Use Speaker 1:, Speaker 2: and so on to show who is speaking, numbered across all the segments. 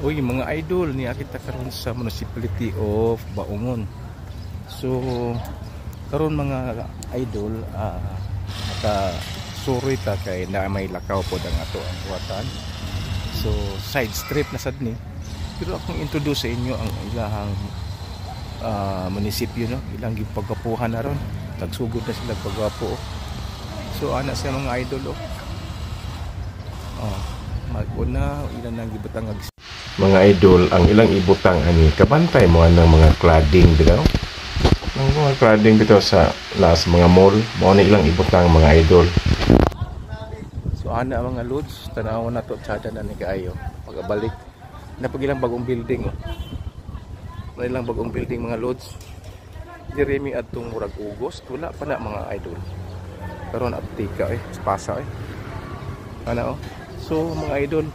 Speaker 1: Uy, mga idol, niya kita karon sa Municipality of Baungon. So, karon mga idol, naka suroy ta kay na may lakaw po ang ato ang buhatan. So, side street na sad ni. Pero akong introduce sa inyo ang ilahang munisipyo, no? Ilang gipagapuhan na ron. Nagsugod na sila pagwapo. So, ana sa mga idol, maguna ilan nang gibutang mga idol ang ilang ibutang ani kabantay mo ng mga cladding bitaw ng mga cladding bitaw sa las mga mall mo ni ilang ibutang mga idol. So ana mga lods tanaw na to tsada na ni kaayo pagabalik na pag ilang bagong building may ilang bagong building mga lods diremi adtong murag Ugos wala pa na mga idol karon aptika pasa ana so mga idol,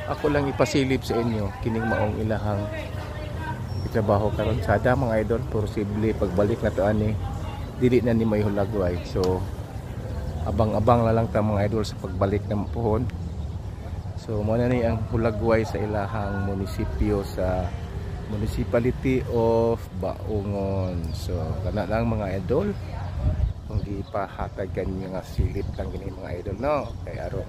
Speaker 1: ako lang ipasilip sa inyo kining maong ilahang itrabaho karon sada mga idol, posible pagbalik na to ani dili na ni may hulagway. So abang-abang na lang ta mga idol sa pagbalik ng puhon. So mo na ni ang hulagway sa ilahang munisipyo sa Municipality of Baungon. So kana lang mga idol, kung di pa hatag kanyo nga silip lang gini mga idol, no? Kay aron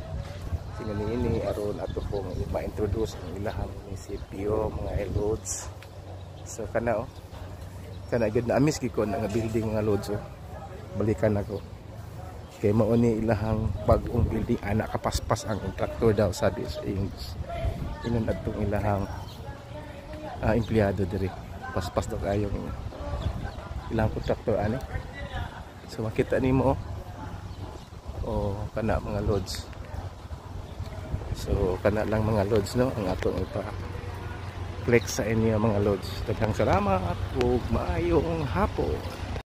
Speaker 1: ini aron ato pong ma-introduce ang ilahang munisipyo mga loads. So kana kana gid na amis gikon ang building mga loads. Balikan ako kay mao ni ilahang bag-ong building anak kapaspas ang kontraktor daw sabi sa English. Inon adtong ilahang empleyado diri paspas daw kayo ilang kontraktor ani. So makita nimo kana mga loads. So kana lang mga loads, no, ang atong ipa-flex sa inyo mga loads. Daghang salamat ug maayong hapon.